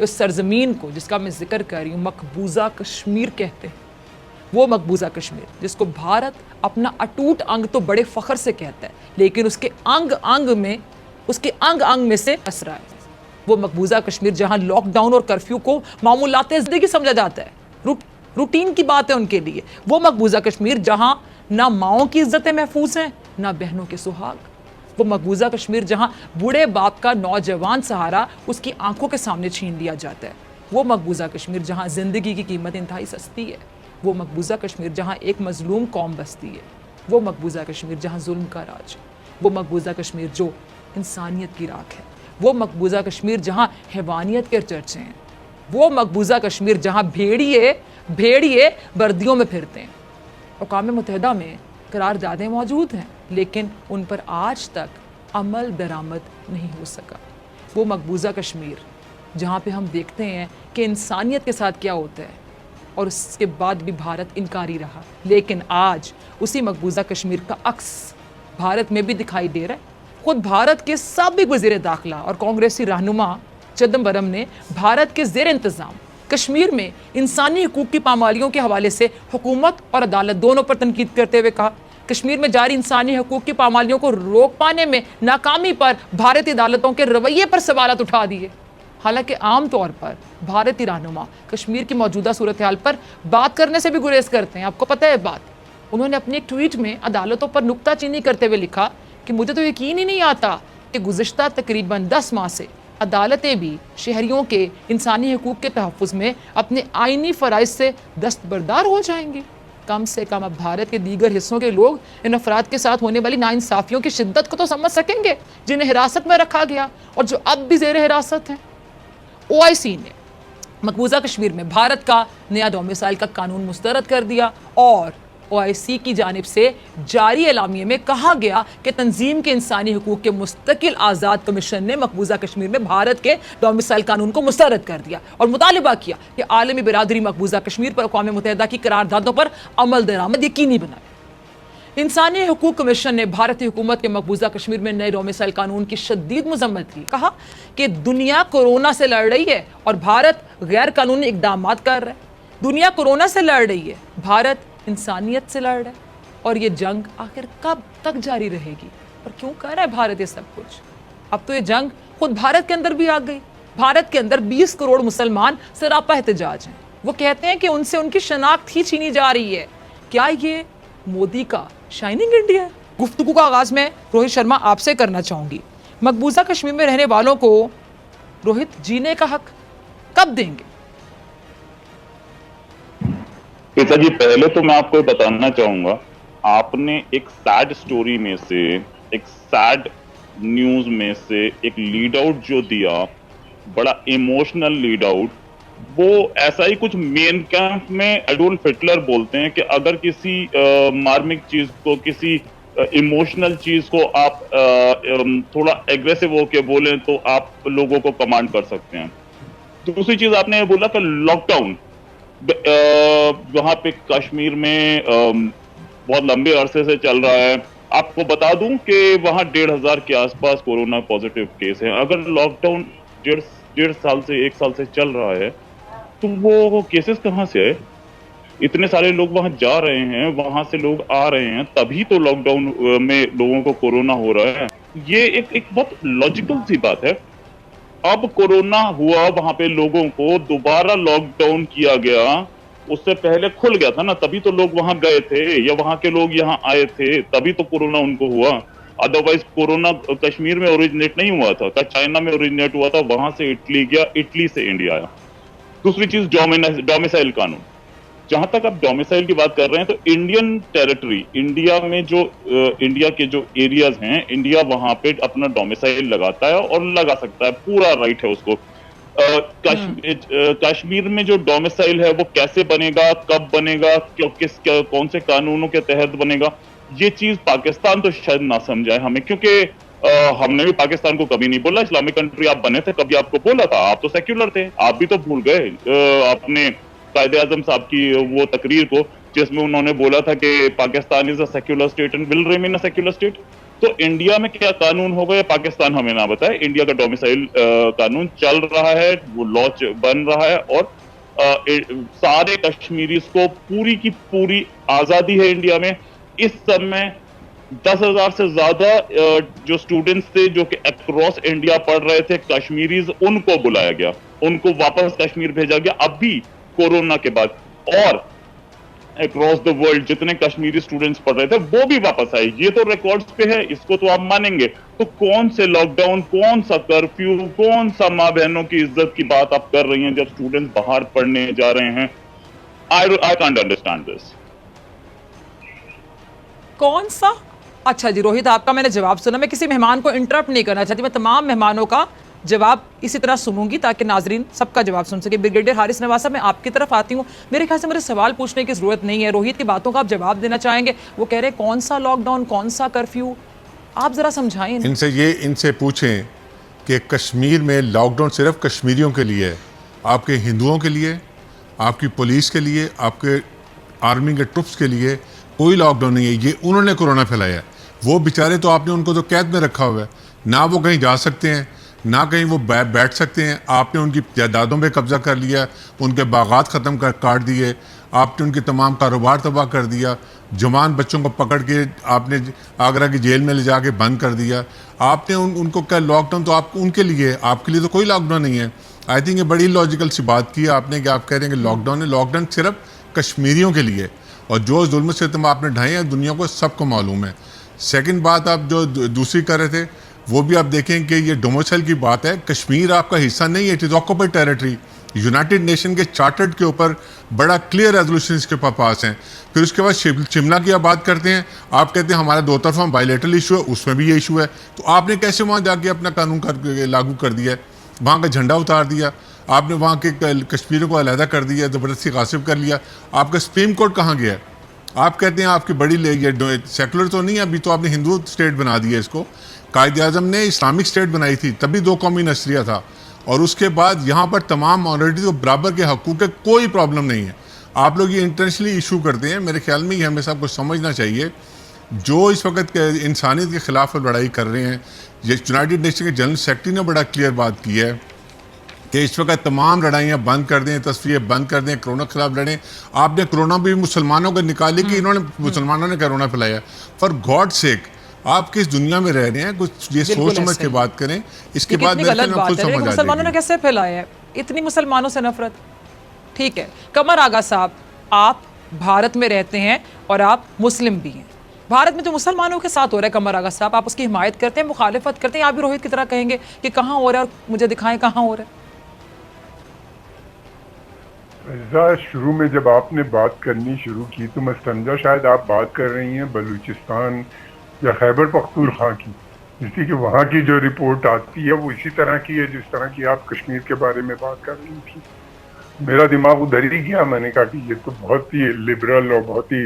इस सरजमीन को जिसका मैं जिक्र कर रही हूँ मकबूजा कश्मीर कहते हैं। वो मकबूजा कश्मीर जिसको भारत अपना अटूट अंग तो बड़े फख्र से कहता है, लेकिन उसके अंग अंग में से असरा है। वो मकबूजा कश्मीर जहाँ लॉकडाउन और कर्फ्यू को मामूलाते ज़िंदगी समझा जाता है, रूटीन की बात है उनके लिए। वो मकबूजा कश्मीर जहाँ ना माओं की इज्जतें महफूज हैं ना बहनों के सुहाग। वो मकबूजा कश्मीर जहाँ बूढ़े बाप का नौजवान सहारा उसकी आंखों के सामने छीन लिया जाता है। वो मकबूजा कश्मीर जहाँ जिंदगी की कीमत इंतहाई सस्ती है। वो मकबूजा कश्मीर जहाँ एक मजलूम कौम बसती है। वो मकबूजा कश्मीर जहाँ जुल्म का राज है। वो मकबूजा कश्मीर जो इंसानियत की राख है। वो मकबूजा कश्मीर जहाँ हैवानियत के चर्चे हैं। वो मकबूजा कश्मीर जहाँ भेड़िए वर्दियों में फिरते हैं। अक़वाम मुत्तहिदा में करारदादें मौजूद हैं, लेकिन उन पर आज तक अमल दरामद नहीं हो सका। वो मकबूजा कश्मीर जहाँ पे हम देखते हैं कि इंसानियत के साथ क्या होता है, और उसके बाद भी भारत इनकारी रहा। लेकिन आज उसी मकबूजा कश्मीर का अक्स भारत में भी दिखाई दे रहा है। खुद भारत के साबिक़ वज़ीर दाखिला और कांग्रेसी रहनुमा चिदम्बरम ने भारत के ज़ेर इंतज़ाम कश्मीर में इंसानी हकूक़ की पामालियों के हवाले से हुकूमत और अदालत दोनों पर तनकीद करते हुए कहा, कश्मीर में जारी इंसानी हकूक़ की पामालियों को रोक पाने में नाकामी पर भारतीय अदालतों के रवैये पर सवालात उठा दिए। हालांकि आम तौर पर भारतीय रहनुमा कश्मीर की मौजूदा सूरत हाल पर बात करने से भी गुरेज करते हैं। आपको पता है बात, उन्होंने अपनी एक ट्वीट में अदालतों पर नुक्ताचीनी करते हुए लिखा कि मुझे तो यकीन ही नहीं आता कि गुज़िश्ता तकरीबन 10 माह से अदालतें भी शहरियों के इंसानी हकूक़ के तहफ़्फ़ुज़ में अपने आइनी फ़राइज़ से दस्तबरदार हो जाएंगे। कम से कम अब भारत के दीगर हिस्सों के लोग इन अफराद के साथ होने वाली नाइंसाफ़ियों की शिद्दत को तो समझ सकेंगे, जिन्हें हिरासत में रखा गया और जो अब भी ज़ेर हिरासत हैं। OIC ने मकबूजा कश्मीर में भारत का नया डोमिसाइल का कानून मुस्तरद कर दिया और OIC की जानिब से जारी एलामिये में कहा गया कि तंजीम के इंसानी हकूक़ के मुस्तकिल आज़ाद कमीशन ने मकबूजा कश्मीर में भारत के डोमिसाइल कानून को मुस्तरद कर दिया और मुतालिबा किया कि आलमी बिरादरी मकबूजा कश्मीर पर अक़वाम मुत्तहिदा की करारदादों पर अमल दरामद यकीनी बनाए। इंसानी हकूक़ कमीशन ने भारतीय हुकूमत के मकबूजा कश्मीर में नए डोमिसाइल कानून की शदीद मजम्मत की। कहा कि दुनिया कोरोना से लड़ रही है और भारत गैर कानूनी इक़दामात कर रहा है। दुनिया कोरोना से लड़ रही है, भारत इंसानियत से लड़ रहा है, और ये जंग आखिर कब तक जारी रहेगी और क्यों कर रहा है भारत ये सब कुछ। अब तो ये जंग खुद भारत के अंदर भी आ गई। भारत के अंदर 20 करोड़ मुसलमान सरापा एहतजाज हैं। वो कहते हैं कि उनसे उनकी शनाख्त ही छीनी जा रही है। क्या ये मोदी का शाइनिंग इंडिया है? गुफ्तगू का आगाज में रोहित शर्मा आपसे करना चाहूंगी। मकबूजा कश्मीर में रहने वालों को रोहित जीने का हक कब देंगे? पिता जी, पहले तो मैं आपको बताना चाहूंगा, आपने एक सैड स्टोरी में से, एक सैड न्यूज में से एक लीड आउट जो दिया, बड़ा इमोशनल लीड आउट, वो ऐसा ही कुछ मेन कैंप में एडोल्फ हिटलर बोलते हैं कि अगर किसी मार्मिक चीज को, किसी इमोशनल चीज को आप थोड़ा एग्रेसिव होके बोलें तो आप लोगों को कमांड कर सकते हैं। दूसरी चीज आपने ये बोला कि लॉकडाउन वहां पे कश्मीर में बहुत लंबे अरसे से चल रहा है। आपको बता दूं कि वहां 1,500 के आसपास कोरोना पॉजिटिव केस हैं। अगर लॉकडाउन डेढ़ साल से 1 साल से चल रहा है तो वो केसेस कहां से है? इतने सारे लोग वहां जा रहे हैं, वहां से लोग आ रहे हैं, तभी तो लॉकडाउन में लोगों को कोरोना हो रहा है। ये एक बहुत लॉजिकल सी बात है। अब कोरोना हुआ, वहां पे लोगों को दोबारा लॉकडाउन किया गया, उससे पहले खुल गया था ना, तभी तो लोग वहां गए थे, या वहां के लोग यहाँ आए थे, तभी तो कोरोना उनको हुआ। अदरवाइज कोरोना कश्मीर में ओरिजिनेट नहीं हुआ था, चाइना में ओरिजिनेट हुआ था, वहां से इटली गया, इटली से इंडिया आया। दूसरी चीज डोमिसाइल कानून। जहां तक आप डोमिसाइल की बात कर रहे हैं, तो इंडियन टेरिटरी, इंडिया में जो इंडिया के जो एरियाज हैं, इंडिया वहां पे अपना डोमिसाइल लगाता है और लगा सकता है, पूरा राइट है उसको। कश्मीर में जो डोमिसाइल है वो कैसे बनेगा, कब बनेगा, कौन से कानूनों के तहत बनेगा, ये चीज पाकिस्तान तो शायद ना समझाए हमें, क्योंकि हमने भी पाकिस्तान को कभी नहीं बोला इस्लामिक कंट्री आप बने थे, कभी आपको बोला था? आप तो सेक्युलर थे, आप भी तो भूल गए अपने कायदे आजम साहब की वो तकरीर को, जिसमें उन्होंने बोला था कि Pakistan is a secular state and will remain a secular state. तो इंडिया में क्या कानून होगा या पाकिस्तान हमें ना बताए। इंडिया का डोमिसाइल कानून चल रहा है, वो लॉ बन रहा है, और सारे कश्मीरीज को पूरी की पूरी आजादी है इंडिया में। इस समय 10,000 से ज्यादा जो स्टूडेंट्स थे जो कि अक्रॉस इंडिया पढ़ रहे थे कश्मीरीज, उनको बुलाया गया, उनको वापस कश्मीर भेजा गया अभी कोरोना के बाद। और अक्रॉस द वर्ल्ड जितने कश्मीरी स्टूडेंट्स पढ़ रहे थे वो भी वापस आए। ये तो रिकॉर्ड्स पे है, इसको तो आप मानेंगे। तो कौन से लॉकडाउन, कौन सा कर्फ्यू, कौन सा माँ बहनों की इज्जत की बात आप कर रही हैं जब स्टूडेंट्स बाहर पढ़ने जा रहे हैं? I can't understand this. कौन सा? अच्छा जी रोहित, आपका मैंने जवाब सुना। मैं किसी मेहमान को इंटरप्ट नहीं करना चाहती, मैं तमाम मेहमानों का जवाब इसी तरह सुनूंगी ताकि नाजरीन सबका जवाब सुन सके। ब्रिगेडियर हारिस नवाज साहब, मैं आपकी तरफ आती हूँ। मेरे ख्याल से मुझे सवाल पूछने की जरूरत नहीं है, रोहित की बातों का आप जवाब देना चाहेंगे। वो कह रहे हैं कौन सा लॉकडाउन, कौन सा कर्फ्यू, आप जरा समझाएं। इनसे पूछें कि कश्मीर में लॉकडाउन सिर्फ कश्मीरियों के लिए है, आपके हिंदुओं के लिए, आपकी पुलिस के लिए, आपके आर्मी के ट्रुप्स के लिए कोई लॉकडाउन नहीं है। ये उन्होंने कोरोना फैलाया है। वो बेचारे तो आपने उनको तो कैद में रखा हुआ है, ना वो कहीं जा सकते हैं, ना कहीं वो बैठ सकते हैं। आपने उनकी जायदादों पे कब्जा कर लिया, उनके बागात ख़त्म कर काट दिए, आपने उनके तमाम कारोबार तबाह कर दिया, जवान बच्चों को पकड़ के आपने आगरा की जेल में ले जाके बंद कर दिया। आपने उनको क्या लॉकडाउन तो आप उनके लिए, आपके लिए तो कोई लॉकडाउन नहीं है। आई थिंक ये बड़ी लॉजिकल सी बात की आपने कि आप कह रहे हैं कि लॉकडाउन है। लॉकडाउन सिर्फ कश्मीरियों के लिए, और जो जुल्म से तुम आपने ढाए हैं दुनिया को सबको मालूम है। सेकंड बात आप जो दूसरी कर रहे थे वो भी आप देखें कि ये डोमिसाइल की बात है। कश्मीर आपका हिस्सा नहीं है, it is occupied territory. United nation के चार्टर्ड के ऊपर बड़ा क्लियर रेजोल्यूशन इसके पास हैं। फिर उसके बाद शिमला की आप बात करते हैं, आप कहते हैं हमारा दो तरफा बायलैटरल इशू है, उसमें भी ये इशू है। तो आपने कैसे वहाँ जाके अपना कानून लागू कर दिया है, वहाँ का झंडा उतार दिया, आपने वहाँ के कश्मीरियों को अलहदा कर दिया, ज़बरदस्ती गासिब कर लिया। आपका सुप्रीम कोर्ट कहाँ गया है? आप कहते हैं आपकी बड़ी सेकुलर तो नहीं है, अभी तो आपने हिंदू स्टेट बना दिया इसको। कायद आज़म ने इस्लामिक स्टेट बनाई थी, तभी दो कौमी नस्रिया था, और उसके बाद यहाँ पर तमाम माइनॉरिटीज़ को बराबर के हकूक़ के कोई प्रॉब्लम नहीं है। आप लोग ये इंटेंशनली इशू करते हैं। मेरे ख्याल में ये हमें सबको समझना चाहिए, जो इस वक्त इंसानियत के ख़िलाफ़ लड़ाई कर रहे हैं। ये यूनाइटेड नेशन के जनरल सेक्रेटरी ने बड़ा क्लियर बात की है कि इस वक्त तमाम लड़ाइयाँ बंद कर दें, तस्वीरें बंद कर दें, कोरोना के खिलाफ लड़ें। आपने कोरोना भी मुसलमानों को निकाली कि इन्होंने मुसलमानों ने कोरोना फैलाया। फॉर गॉड सेक, आप किस दुनिया में रह रहे हैं, कुछ ये सोच समझ के बात करें। इसके बाद मुसलमानों ने कैसे फैलाया है इतनी मुसलमानों से नफरत? ठीक है, कमर आगा साहब, आप भारत में रहते हैं और आप मुस्लिम भी हैं। भारत में जो मुसलमानों के साथ हो रहा है कमर आगा साहब, आप उसकी हिमायत करते हैं, मुखालिफत करते हैं? आप भी रोहित की तरह कहेंगे कि कहाँ हो रहा है और मुझे दिखाएं कहाँ हो रहा है? शुरू में जब आपने बात करनी शुरू की तो मैं समझा शायद आप बात कर रही हैं बलूचिस्तान या खैबर पख्तूनख्वा की, जिसकी कि वहाँ की जो रिपोर्ट आती है वो इसी तरह की है जिस तरह की आप कश्मीर के बारे में बात कर रही थी। मेरा दिमाग उधर ही गया, मैंने कहा कि ये तो बहुत ही लिबरल और बहुत ही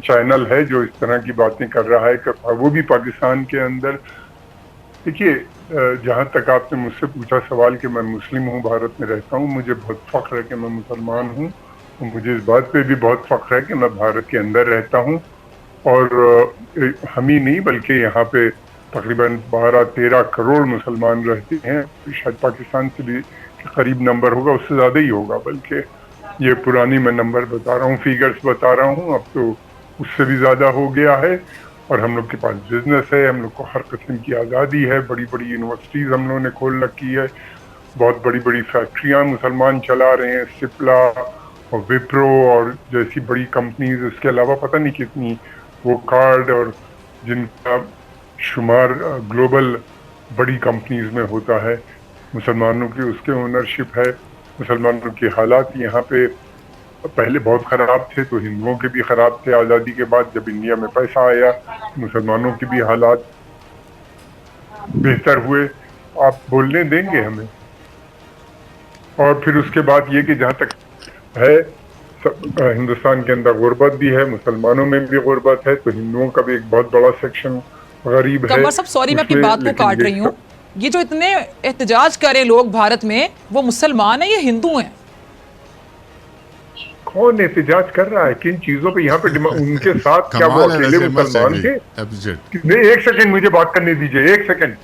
चैनल है जो इस तरह की बातें कर रहा है, वो भी पाकिस्तान के अंदर। देखिए, जहाँ तक आपने मुझसे पूछा सवाल कि मैं मुस्लिम हूँ, भारत में रहता हूँ, मुझे बहुत फ़ख्र है कि मैं मुसलमान हूँ, और मुझे इस बात पे भी बहुत फ़ख्र है कि मैं भारत के अंदर रहता हूँ। और हम ही नहीं बल्कि यहाँ पे तकरीबन 12-13 करोड़ मुसलमान रहते हैं। शायद पाकिस्तान से भी करीब नंबर होगा, उससे ज़्यादा ही होगा, बल्कि ये पुरानी मैं नंबर बता रहा हूँ, फिगर्स बता रहा हूँ, अब तो उससे भी ज़्यादा हो गया है। और हम लोग के पास बिजनेस है, हम लोग को हर किस्म की आज़ादी है, बड़ी बड़ी यूनिवर्सिटीज़ हम लोगों ने खोल रखी है, बहुत बड़ी बड़ी फैक्ट्रियाँ मुसलमान चला रहे हैं, सिप्ला और विप्रो और जैसी बड़ी कंपनीज, इसके अलावा पता नहीं कितनी वो कार्ड और जिनका शुमार ग्लोबल बड़ी कंपनीज में होता है, मुसलमानों की उसके ओनरशिप है। मुसलमानों के हालात यहाँ पे पहले बहुत ख़राब थे, तो हिंदुओं के भी ख़राब थे। आज़ादी के बाद जब इंडिया में पैसा आया, मुसलमानों के भी हालात बेहतर हुए। आप बोलने देंगे हमें? और फिर उसके बाद ये कि जहाँ तक है, हिंदुस्तान के अंदर गुर्बत भी है, मुसलमानों में भी गुर्बत है, तो हिंदुओं का भी एक बहुत बड़ा सेक्शन गरीब है। कमर साहब, सॉरी मैं आपकी बात को काट रही हूँ, ये जो इतने एहतजाज करें लोग भारत में, वो मुसलमान है या हिंदू हैं? कौन एहतजाज कर रहा है, किन चीजों पे यहाँ पे उनके साथ क्या वो कमाल है अकेले वैसे, मस्त मुसलमान थे? एप्रिशिएट। नहीं, एक सेकंड मुझे बात करने दीजिए, एक सेकंड।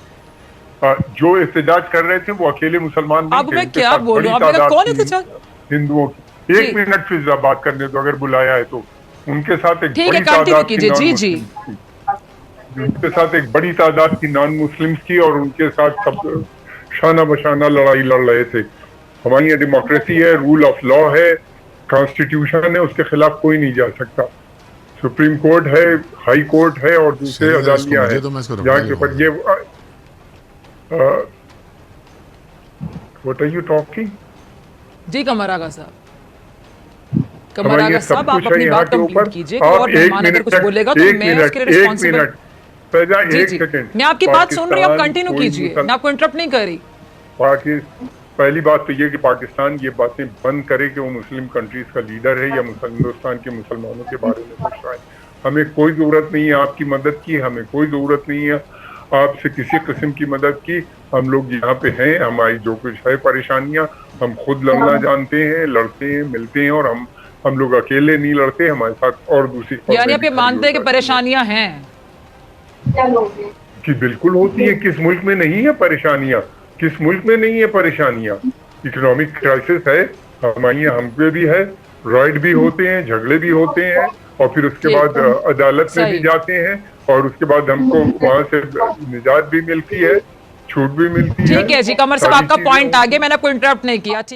जो एहतजाज कर रहे थे वो अकेले मुसलमान नहीं अब थे, मैं उनके क्या साथ बोलूं, बड़ी आपने कहा तादाद कौन थी एहतजाज? हिंदुओं की। जी। 1 मिनट फिर बात करने दो, अगर बुलाया है तो। उनके साथ एक ठीक है, बड़ी कंटिन्यू तादाद की कीजिए। नॉन जी जी मुस्लिम्स थी, उनके साथ एक बड़ी तादाद की नॉन मुस्लिम्स थी, और उनके साथ सब शाना बशाना लड़ाई लड़ रहे थे। हमारी यहाँ डेमोक्रेसी है, रूल ऑफ लॉ है, कॉन्स्टिट्यूशन है, उसके खिलाफ कोई नहीं जा सकता। सुप्रीम कोर्ट है, हाई कोर्ट है, और दूसरे चलिए, अगर इसको अदालतियां मुझे हैं तो मैं इसको जहाँ रिप्लाई के पर ये व्हाट आर यू टॉकिंग? जी कमर आगा साहब, कमर हमारे आगा ये सब साहब, आप कुछ है अपनी यहाँ बात के कंप्लीट ऊपर। कीजिए। कोई आप और एक मेहमान अगर कुछ मिनट, बोलेगा तो एक मैं मिनट, उसके लिए एक रिस्पॉन्सिबल। मिनट, फैजा, जी एक जी, सेकंड। मैं आपकी बात सुन रही हूँ, आप कंटिन्यू कोई कीजिए, मैं आपको इंटरप्ट नहीं कर रही। पहली बात तो ये कि पाकिस्तान ये बातें बंद करे कि वो मुस्लिम कंट्रीज का लीडर है या हिंदुस्तान के मुसलमानों के बारे में सोच रहा है। हमें कोई जरूरत नहीं है आपकी मदद की, हमें कोई जरूरत नहीं है आपसे किसी किस्म की मदद की। हम लोग यहाँ पे हैं, हमारी जो कुछ है परेशानियां, हम खुद लड़ना जानते हैं, लड़ते हैं, मिलते हैं, और हम लोग अकेले नहीं लड़ते, हमारे साथ और दूसरी यानी आप ये मानते हैं कि परेशानियां हैं? कि बिल्कुल होती है, किस मुल्क में नहीं है परेशानियां, किस मुल्क में नहीं है परेशानियां। इकोनॉमिक क्राइसिस है, हमारे यहाँ हम पे भी है, राइड भी होते हैं, झगड़े भी होते हैं, और फिर उसके जी, बाद अदालत में भी सही। जाते हैं, और उसके बाद हमको वहां से निजात भी मिलती है, छूट भी मिलती है। ठीक है जी कमर साहब, सारी आपका चीजें पॉइंट होती आगे, मैंने आपको इंटरप्ट नहीं किया। ठीक।